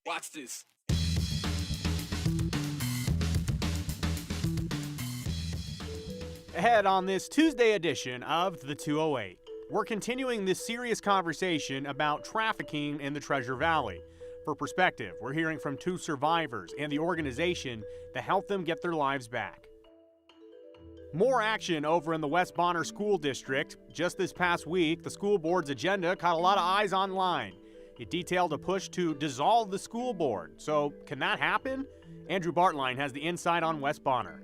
Watch this. Ahead on this Tuesday edition of The 208, we're continuing this serious conversation about trafficking in the Treasure Valley. For perspective, we're hearing from two survivors and the organization that helped them get their lives back. More action over in the West Bonner School District. Just this past week, the school board's agenda caught a lot of eyes online. It detailed a push to dissolve the school board. So, can that happen? Andrew Bartline has the insight on West Bonner.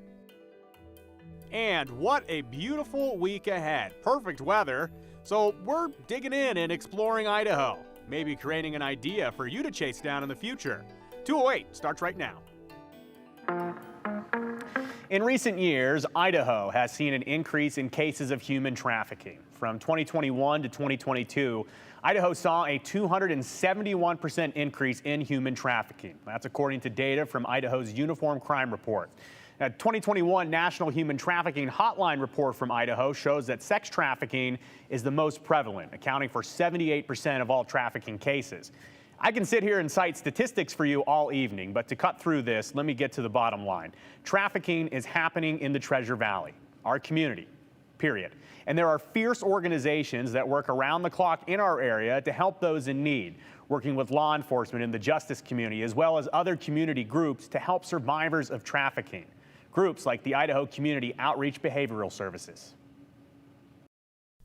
And what a beautiful week ahead. Perfect weather. So we're digging in and exploring Idaho, maybe creating an idea for you to chase down in the future. 208 starts right now. In recent years, Idaho has seen an increase in cases of human trafficking. From 2021 to 2022, Idaho saw a 271% increase in human trafficking. That's according to data from Idaho's Uniform Crime Report. A 2021 National Human Trafficking Hotline report from Idaho shows that sex trafficking is the most prevalent, accounting for 78% of all trafficking cases. I can sit here and cite statistics for you all evening, but to cut through this, let me get to the bottom line. Trafficking is happening in the Treasure Valley, our community, period. And there are fierce organizations that work around the clock in our area to help those in need, working with law enforcement in the justice community, as well as other community groups to help survivors of trafficking. Groups like the Idaho Community Outreach Behavioral Services.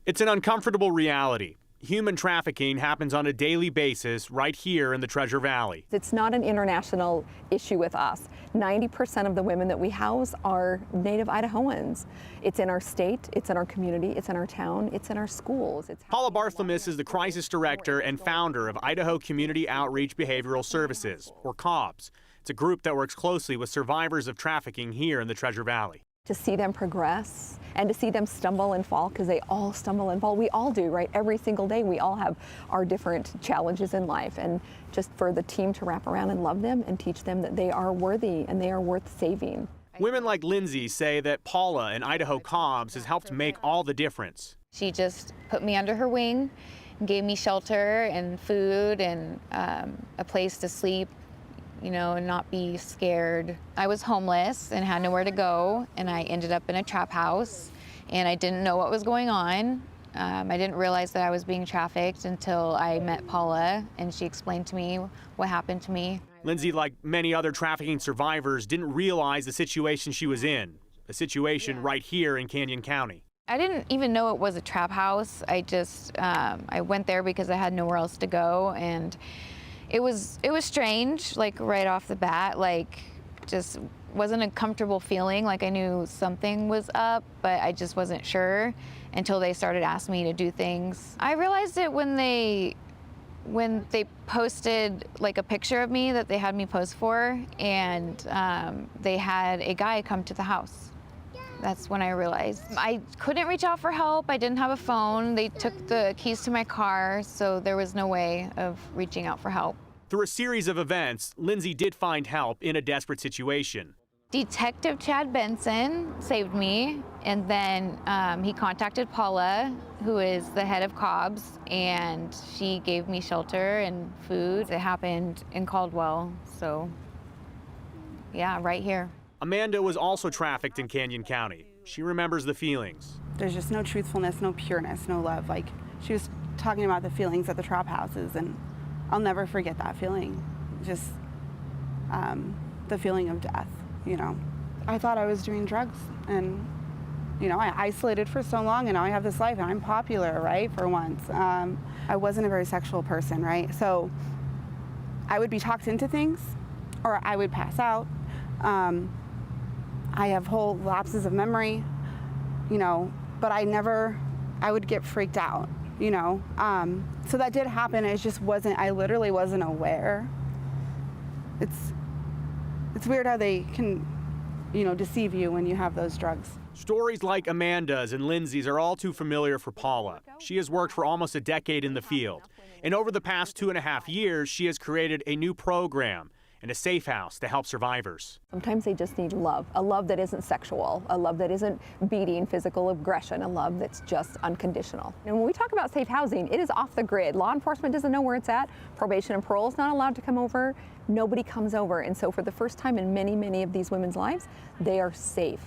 It's an uncomfortable reality. Human trafficking happens on a daily basis right here in the Treasure Valley. It's not an international issue with us. 90% of the women that we house are native Idahoans. It's in our state, it's in our community, it's in our town, it's in our schools. Paula Barthlemus is the crisis director and founder of Idaho Community Outreach Behavioral Services, or COBS. It's a group that works closely with survivors of trafficking here in the Treasure Valley. To see them progress and to see them stumble and fall, because they all stumble and fall. We all do, right? Every single day we all have our different challenges in life, and just for the team to wrap around and love them and teach them that they are worthy and they are worth saving. Women like Lindsay say that Paula and Idaho COBS has helped make all the difference. She just put me under her wing, gave me shelter and food and a place to sleep, you know, and not be scared. I was homeless and had nowhere to go, and I ended up in a trap house, and I didn't know what was going on. I didn't realize that I was being trafficked until I met Paula, and she explained to me what happened to me. Lindsay, like many other trafficking survivors, didn't realize the situation she was in, a situation right here in Canyon County. I didn't even know it was a trap house. I went there because I had nowhere else to go, and it was strange, like right off the bat, like just wasn't a comfortable feeling. Like I knew something was up, but I just wasn't sure until they started asking me to do things. I realized it when they posted like a picture of me that they had me pose for, and they had a guy come to the house. That's when I realized. I couldn't reach out for help. I didn't have a phone. They took the keys to my car, so there was no way of reaching out for help. Through a series of events, Lindsay did find help in a desperate situation. Detective Chad Benson saved me, and then he contacted Paula, who is the head of COBS, and she gave me shelter and food. It happened in Caldwell, so yeah, right here. Amanda was also trafficked in Canyon County. She remembers the feelings. There's just no truthfulness, no pureness, no love. Like, she was talking about the feelings at the trap houses, and I'll never forget that feeling. Just the feeling of death, you know. I thought I was doing drugs, and, you know, I isolated for so long, and now I have this life, and I'm popular, right, for once. I wasn't a very sexual person, right? So I would be talked into things, or I would pass out. I have whole lapses of memory, you know, but I would get freaked out, you know. So that did happen. It just wasn't, I literally wasn't aware. It's weird how they can, you know, deceive you when you have those drugs. Stories like Amanda's and Lindsay's are all too familiar for Paula. She has worked for almost a decade in the field. And over the past 2.5 years, she has created a new program, and a safe house to help survivors. Sometimes they just need love, a love that isn't sexual, a love that isn't beating, physical aggression, a love that's just unconditional. And when we talk about safe housing, it is off the grid. Law enforcement doesn't know where it's at. Probation and parole is not allowed to come over. Nobody comes over. And so for the first time in many, many of these women's lives, they are safe.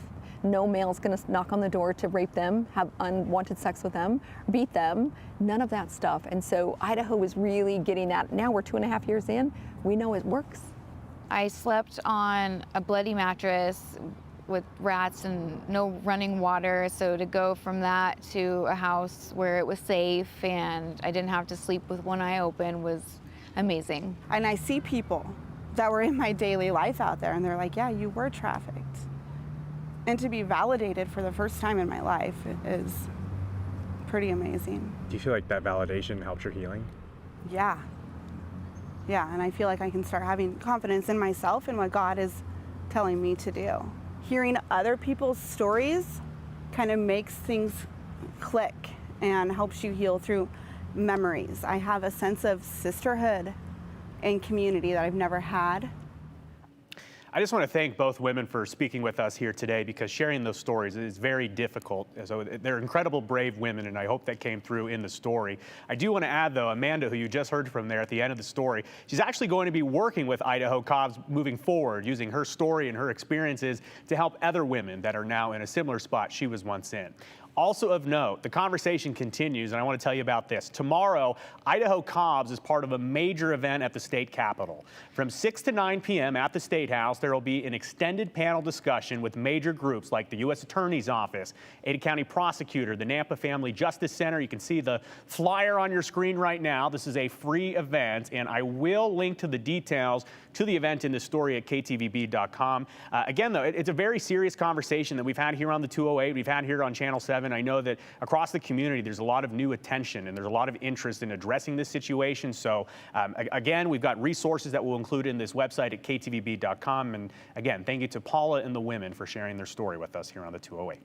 No male's going to knock on the door to rape them, have unwanted sex with them, beat them, none of that stuff. And so Idaho is really getting that. Now we're 2.5 years in, we know it works. I slept on a bloody mattress with rats and no running water. So to go from that to a house where it was safe and I didn't have to sleep with one eye open was amazing. And I see people that were in my daily life out there and they're like, yeah, you were trafficked. And to be validated for the first time in my life is pretty amazing. Do you feel like that validation helps your healing? Yeah. Yeah, and I feel like I can start having confidence in myself and what God is telling me to do. Hearing other people's stories kind of makes things click and helps you heal through memories. I have a sense of sisterhood and community that I've never had. I just want to thank both women for speaking with us here today, because sharing those stories is very difficult. So they're incredible, brave women, and I hope that came through in the story. I do want to add, though, Amanda, who you just heard from there at the end of the story, she's actually going to be working with Idaho Cops moving forward, using her story and her experiences to help other women that are now in a similar spot she was once in. Also of note, the conversation continues, and I want to tell you about this. Tomorrow, Idaho Cobbs is part of a major event at the state capitol. From 6 to 9 p.m. at the State House, there will be an extended panel discussion with major groups like the U.S. Attorney's Office, Ada County Prosecutor, the Nampa Family Justice Center. You can see the flyer on your screen right now. This is a free event, and I will link to the details to the event in the story at ktvb.com. Again, though, it's a very serious conversation that we've had here on the 208, we've had here on Channel 7. I know that across the community, there's a lot of new attention and there's a lot of interest in addressing this situation. So again, we've got resources that we'll include in this website at ktvb.com. And again, thank you to Paula and the women for sharing their story with us here on the 208.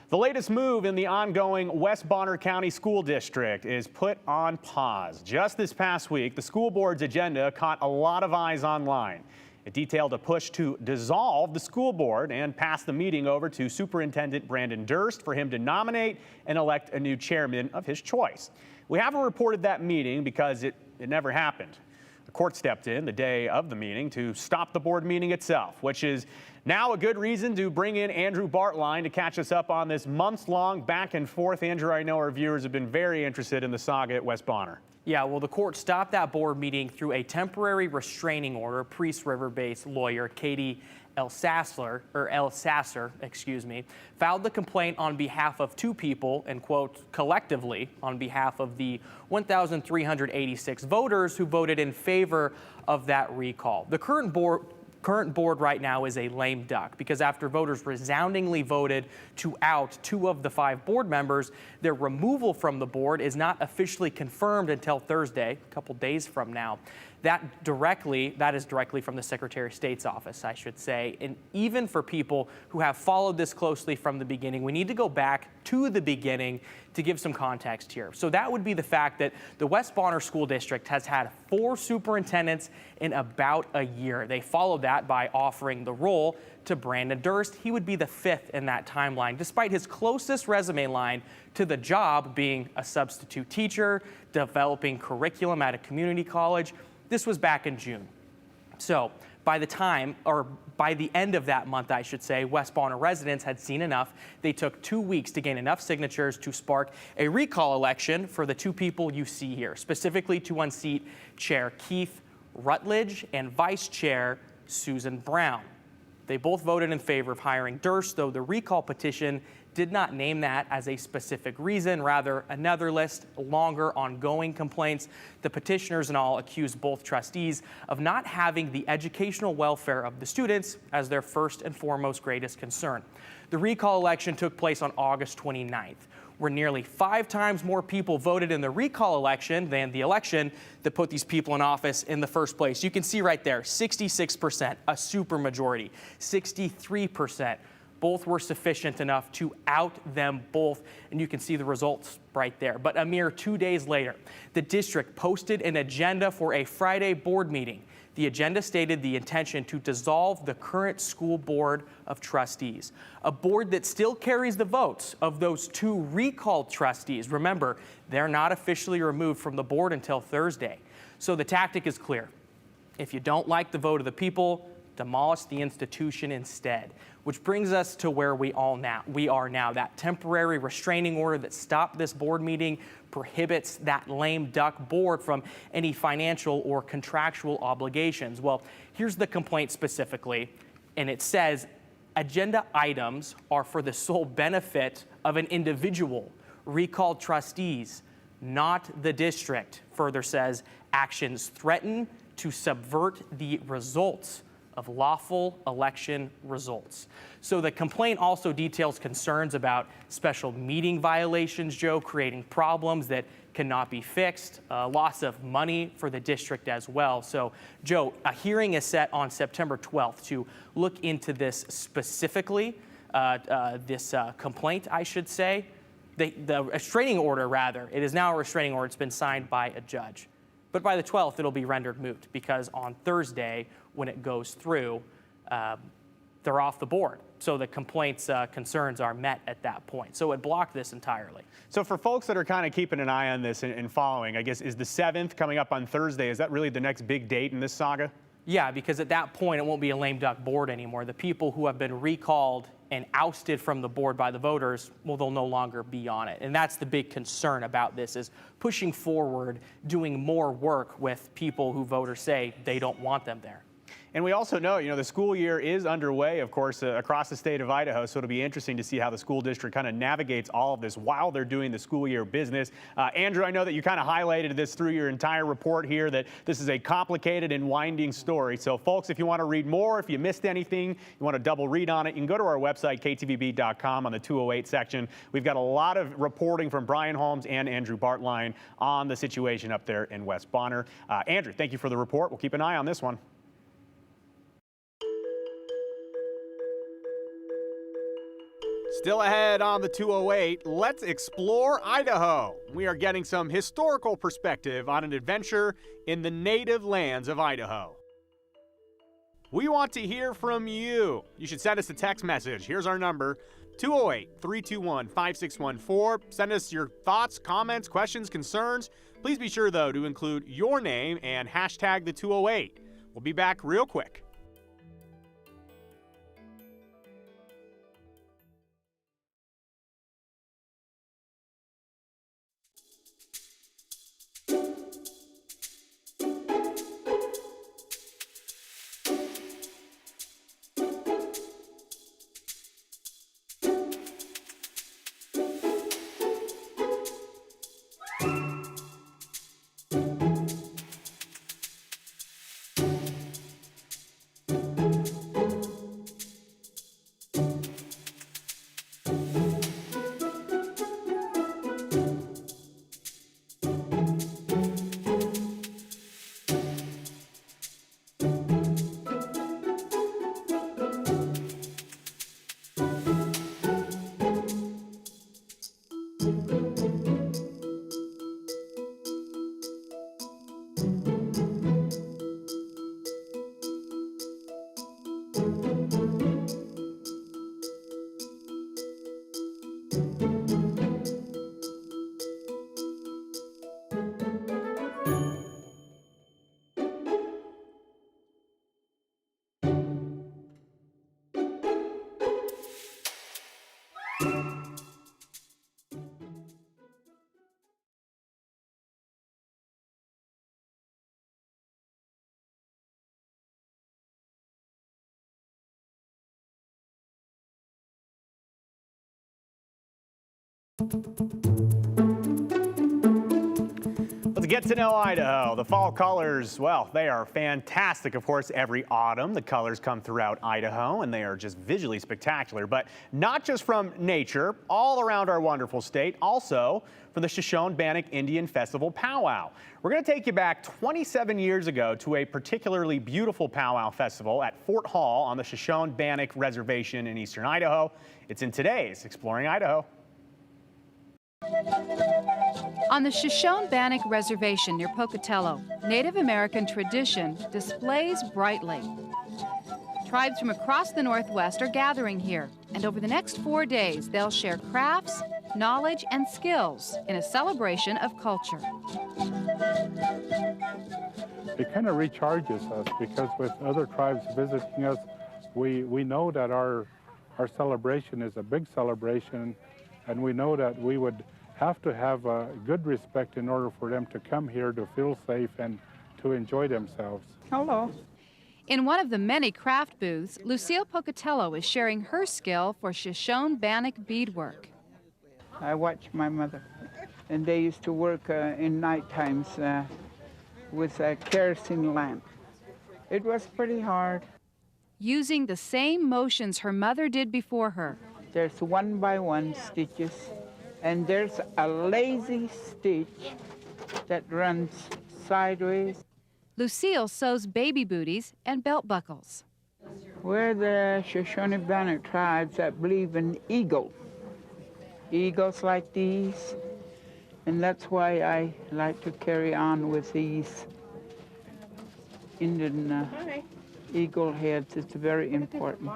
The latest move in the ongoing West Bonner County School District is put on pause. Just this past week, the school board's agenda caught a lot of eyes online. It detailed a push to dissolve the school board and pass the meeting over to Superintendent Brandon Durst for him to nominate and elect a new chairman of his choice. We haven't reported that meeting because it never happened. The court stepped in the day of the meeting to stop the board meeting itself, which is now a good reason to bring in Andrew Bartline to catch us up on this months-long back and forth. Andrew, I know our viewers have been very interested in the saga at West Bonner. Yeah, well, the court stopped that board meeting through a temporary restraining order. Priest River-based lawyer Katie Elsasser, filed the complaint on behalf of two people and, quote, collectively on behalf of the 1,386 voters who voted in favor of that recall. The current board right now is a lame duck because after voters resoundingly voted to out 2 of the 5 board members, their removal from the board is not officially confirmed until Thursday, a couple days from now. That is directly from the Secretary of State's office, I should say. And even for people who have followed this closely from the beginning, we need to go back to the beginning to give some context here. So that would be the fact that the West Bonner School District has had 4 superintendents in about a year. They followed that by offering the role to Brandon Durst. He would be the 5th in that timeline, despite his closest resume line to the job being a substitute teacher, developing curriculum at a community college. This was back in June. So by the end of that month, I should say, West Bonner residents had seen enough. They took 2 weeks to gain enough signatures to spark a recall election for the 2 people you see here, specifically to unseat Chair Keith Rutledge and Vice Chair Susan Brown. They both voted in favor of hiring Durst, though the recall petition did not name that as a specific reason, rather another list, longer ongoing complaints. The petitioners and all accused both trustees of not having the educational welfare of the students as their first and foremost greatest concern. The recall election took place on August 29th, where nearly 5 times more people voted in the recall election than the election that put these people in office in the first place. You can see right there, 66%, a supermajority, 63%, both were sufficient enough to out them both, and you can see the results right there. But a mere 2 days later, the district posted an agenda for a Friday board meeting. The agenda stated the intention to dissolve the current school board of trustees, a board that still carries the votes of those 2 recalled trustees. Remember, they're not officially removed from the board until Thursday. So the tactic is clear. If you don't like the vote of the people, demolish the institution instead, which brings us to where we are now. That temporary restraining order that stopped this board meeting prohibits that lame duck board from any financial or contractual obligations. Well, here's the complaint specifically, and it says agenda items are for the sole benefit of an individual, recalled trustees, not the district. Further says actions threaten to subvert the results of lawful election results. So the complaint also details concerns about special meeting violations, Joe, creating problems that cannot be fixed, loss of money for the district as well. So, Joe, a hearing is set on September 12th to look into this specifically, this complaint, I should say. The restraining order, rather, it is now a restraining order. It's been signed by a judge. But by the 12th, it'll be rendered moot because on Thursday, when it goes through, they're off the board. So the complaint's concerns are met at that point. So it blocked this entirely. So for folks that are kind of keeping an eye on this and following, I guess, is the 7th coming up on Thursday? Is that really the next big date in this saga? Yeah, because at that point, it won't be a lame duck board anymore. The people who have been recalled and ousted from the board by the voters, well, they'll no longer be on it. And that's the big concern about this, is pushing forward, doing more work with people who voters say they don't want them there. And we also know, the school year is underway, of course, across the state of Idaho. So it'll be interesting to see how the school district kind of navigates all of this while they're doing the school year business. Andrew, I know that you kind of highlighted this through your entire report here, that this is a complicated and winding story. So folks, if you want to read more, if you missed anything, you want to double read on it, you can go to our website, ktvb.com, on the 208 section. We've got a lot of reporting from Brian Holmes and Andrew Bartline on the situation up there in West Bonner. Andrew, thank you for the report. We'll keep an eye on this one. Still ahead on the 208, let's explore Idaho. We are getting some historical perspective on an adventure in the native lands of Idaho. We want to hear from you. You should send us a text message. Here's our number, 208-321-5614. Send us your thoughts, comments, questions, concerns. Please be sure, though, to include your name and hashtag the 208. We'll be back real quick. Let's Get to know Idaho. The fall colors, well, they are fantastic. Of course, every autumn, the colors come throughout Idaho, and they are just visually spectacular. But not just from nature, all around our wonderful state, also from the Shoshone-Bannock Indian Festival powwow. We're going to take you back 27 years ago to a particularly beautiful powwow festival at Fort Hall on the Shoshone-Bannock Reservation in eastern Idaho. It's in today's Exploring Idaho. On the Shoshone-Bannock Reservation near Pocatello, Native American tradition displays brightly. Tribes from across the Northwest are gathering here, and over the next 4 days, they'll share crafts, knowledge, and skills in a celebration of culture. It kind of recharges us because with other tribes visiting us, we know that our celebration is a big celebration, and we know that we would have to have good respect in order for them to come here to feel safe and to enjoy themselves. Hello. In one of the many craft booths, Lucille Pocatello is sharing her skill for Shoshone-Bannock beadwork. I watch my mother, and they used to work in night times with a kerosene lamp. It was pretty hard. Using the same motions her mother did before her. There's 1 by 1 stitches, and there's a lazy stitch that runs sideways. Lucille sews baby booties and belt buckles. We're the Shoshone-Bannock tribes that believe in eagles like these, and that's why I like to carry on with these Indian eagle heads. It's very important.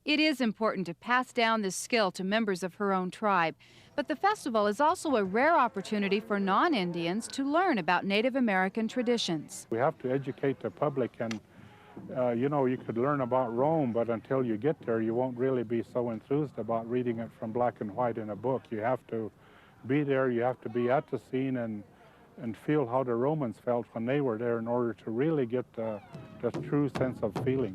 It is important to pass down this skill to members of her own tribe, but the festival is also a rare opportunity for non-Indians to learn about Native American traditions. We have to educate the public, and you know, you could learn about Rome, but until you get there, you won't really be so enthused about reading it from black and white in a book. You have to be there, you have to be at the scene and feel how the Romans felt when they were there in order to really get the true sense of feeling.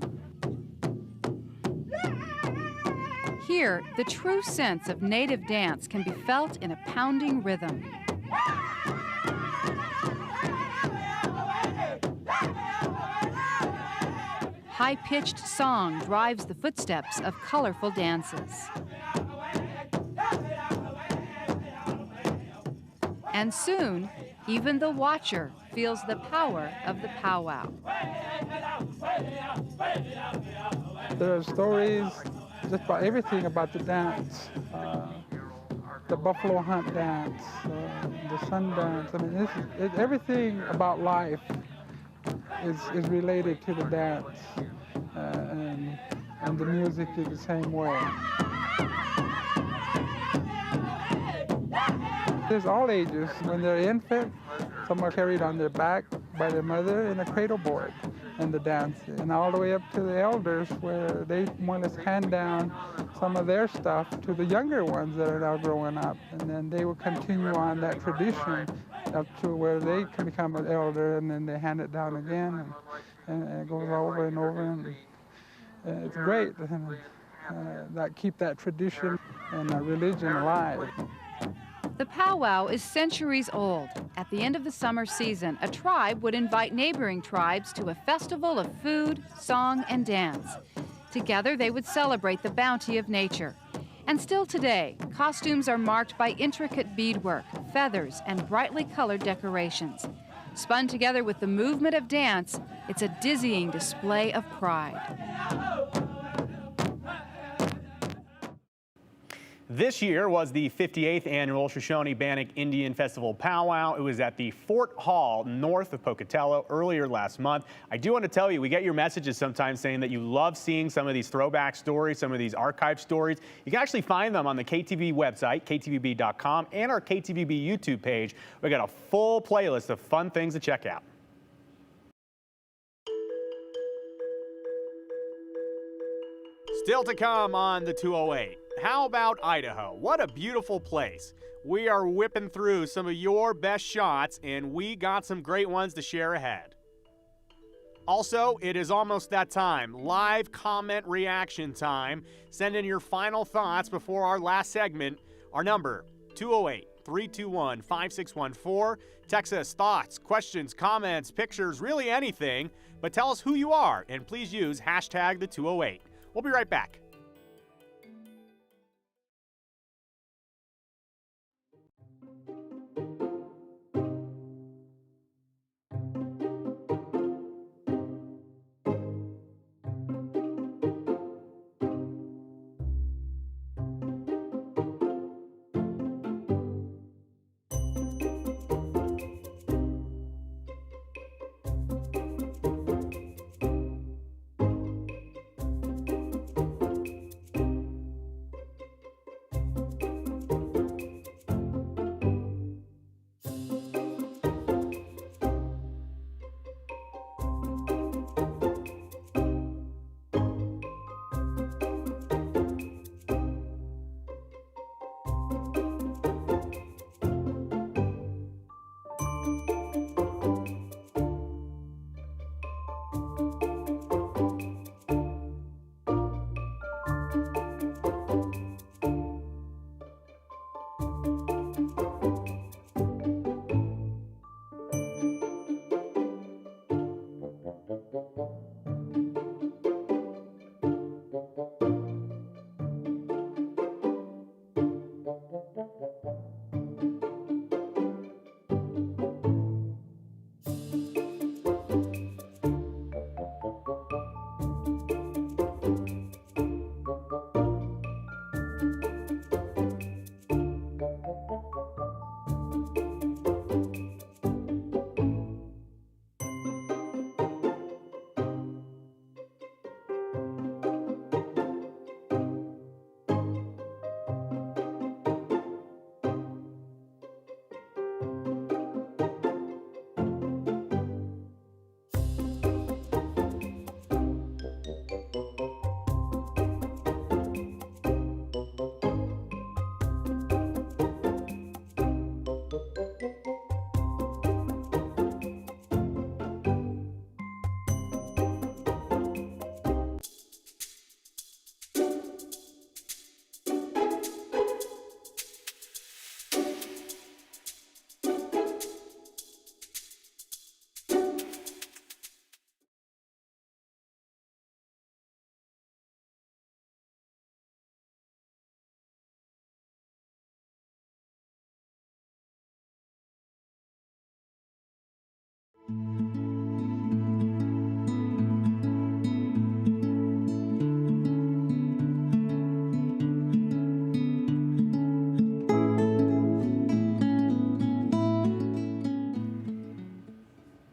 Here, the true sense of Native dance can be felt in a pounding rhythm. High-pitched song drives the footsteps of colorful dances. And soon, even the watcher feels the power of the powwow. There are stories just about everything about the dance, the buffalo hunt dance, the sun dance. I mean, everything about life is related to the dance, and the music is the same way. There's all ages. When they're infant, some are carried on their back by their mother in a cradle board in the dance, and all the way up to the elders where they want to hand down some of their stuff to the younger ones that are now growing up, and then they will continue on that tradition up to where they can become an elder, and then they hand it down again, and it goes over and over, and it's great, and that keep that tradition and religion alive. The powwow is centuries old. At the end of the summer season, a tribe would invite neighboring tribes to a festival of food, song, and dance. Together, they would celebrate the bounty of nature. And still today, costumes are marked by intricate beadwork, feathers, and brightly colored decorations. Spun together with the movement of dance, it's a dizzying display of pride. This year was the 58th annual Shoshone-Bannock Indian Festival powwow. It was at the Fort Hall north of Pocatello earlier last month. I do want to tell you, we get your messages sometimes saying that you love seeing some of these throwback stories, some of these archive stories. You can actually find them on the KTV website, ktvb.com, and our KTVB YouTube page. We got a full playlist of fun things to check out. Still to come on the 208. How about Idaho? What a beautiful place. We are whipping through some of your best shots, and we got some great ones to share ahead. Also, it is almost that time, live comment reaction time. Send in your final thoughts before our last segment. Our number, 208 321-5614. Text us thoughts, questions, comments, pictures, really anything, but tell us who you are, and please use hashtag the 208. We'll be right back.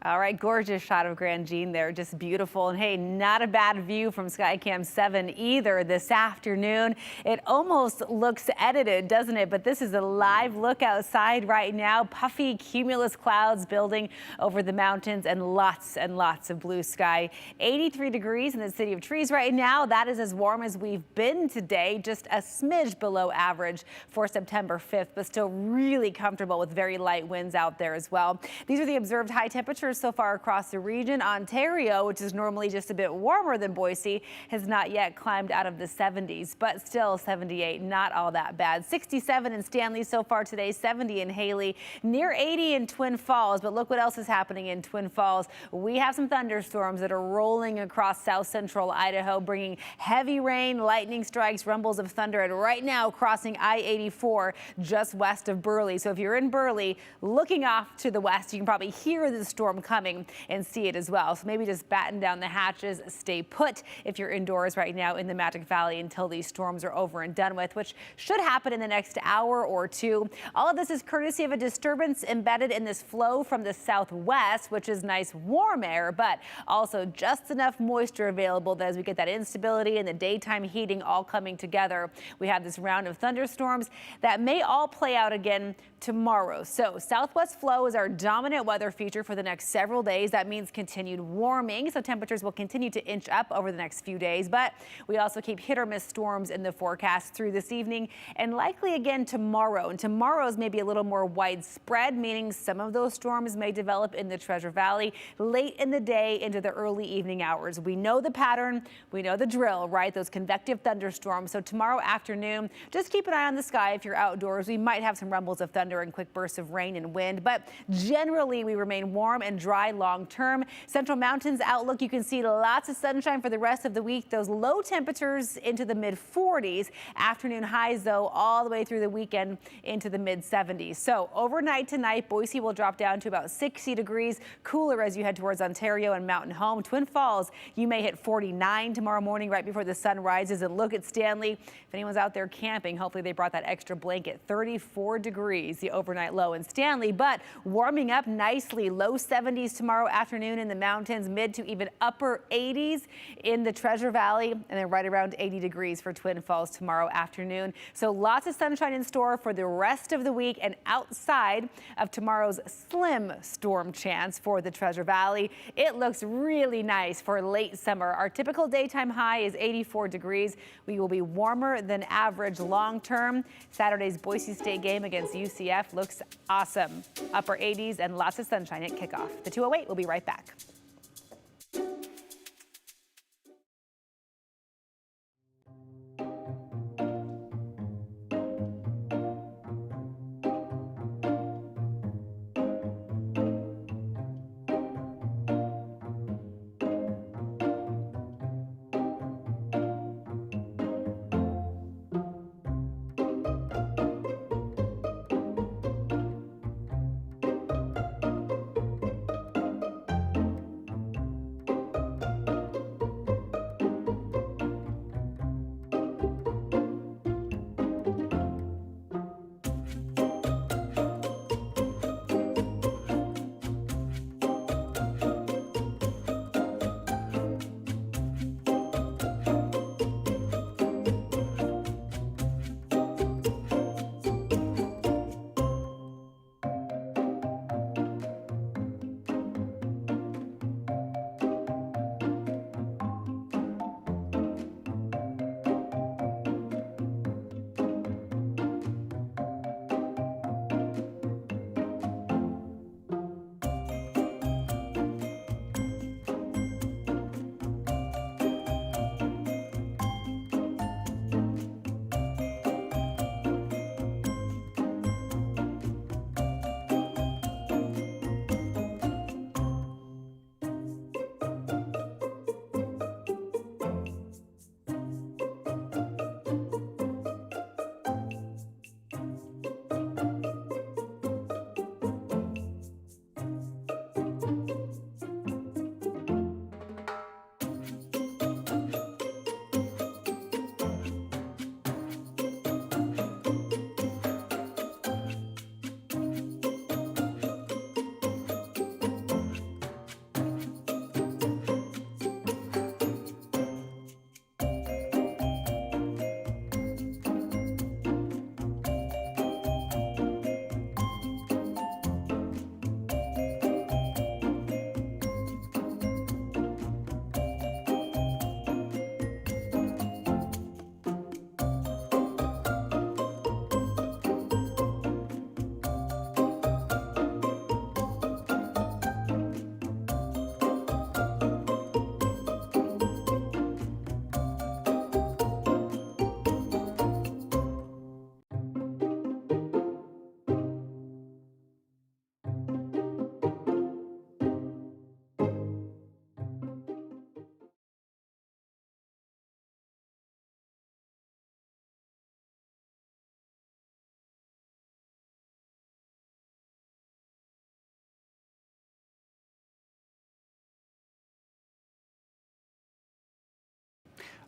All right, gorgeous shot of Grand Jean there, just beautiful. And hey, not a bad view from Skycam 7 either this afternoon. It almost looks edited, doesn't it? But this is a live look outside right now. Puffy cumulus clouds building over the mountains and lots of blue sky. 83 degrees in the City of Trees right now. That is as warm as we've been today, just a smidge below average for September 5th, but still really comfortable with very light winds out there as well. These are the observed high temperatures so far across the region. Ontario, which is normally just a bit warmer than Boise, has not yet climbed out of the 70s, but still 78, not all that bad. 67 in Stanley so far today, 70 in Haley, near 80 in Twin Falls. But look what else is happening in Twin Falls. We have some thunderstorms that are rolling across south central Idaho, bringing heavy rain, lightning strikes, rumbles of thunder, and right now crossing I-84 just west of Burley. So if you're in Burley, looking off to the west, you can probably hear the storm coming and see it as well. So maybe just batten down the hatches, stay put if you're indoors right now in the Magic Valley until these storms are over and done with, which should happen in the next hour or two. All of this is courtesy of a disturbance embedded in this flow from the southwest, which is nice warm air, but also just enough moisture available that as we get that instability and the daytime heating all coming together, we have this round of thunderstorms that may all play out again tomorrow. So southwest flow is our dominant weather feature for the next next several days. That means continued warming, so temperatures will continue to inch up over the next few days. But we also keep hit or miss storms in the forecast through this evening and likely again tomorrow. And tomorrow's maybe a little more widespread, meaning some of those storms may develop in the Treasure Valley late in the day into the early evening hours. We know the pattern, we know the drill, right? Those convective thunderstorms. So tomorrow afternoon, just keep an eye on the sky if you're outdoors. We might have some rumbles of thunder and quick bursts of rain and wind, but generally we remain warm and dry long term. Central Mountains outlook, you can see lots of sunshine for the rest of the week. Those low temperatures into the mid 40s. Afternoon highs, though, all the way through the weekend into the mid 70s. So overnight tonight, Boise will drop down to about 60 degrees, cooler as you head towards Ontario and Mountain Home. Twin Falls, you may hit 49 tomorrow morning right before the sun rises. And look at Stanley. If anyone's out there camping, hopefully they brought that extra blanket. 34 degrees, the overnight low in Stanley, but warming up nicely. Low 70s tomorrow afternoon in the mountains, mid to even upper 80s in the Treasure Valley, and then right around 80 degrees for Twin Falls tomorrow afternoon. So lots of sunshine in store for the rest of the week, and outside of tomorrow's slim storm chance for the Treasure Valley, it looks really nice for late summer. Our typical daytime high is 84 degrees. We will be warmer than average long term. Saturday's Boise State game against UCF looks awesome. Upper 80s and lots of sunshine at kickoff. The 208 will be right back.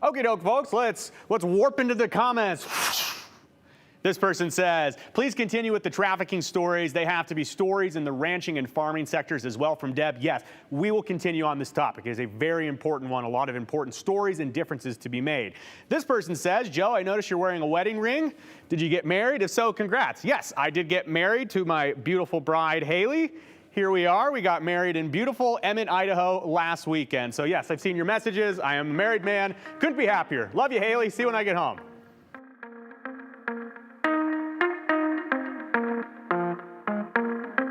Okie doke, folks, let's warp into the comments. This person says, please continue with the trafficking stories. They have to be stories in the ranching and farming sectors as well. From Deb, yes, we will continue on this topic. It is a very important one, a lot of important stories and differences to be made. This person says, Joe, I noticed you're wearing a wedding ring. Did you get married? If so, congrats. Yes, I did get married to my beautiful bride, Haley, here we are. We got married in beautiful Emmett, Idaho last weekend. So yes, I've seen your messages. I am a married man. Couldn't be happier. Love you, Haley. See you when I get home.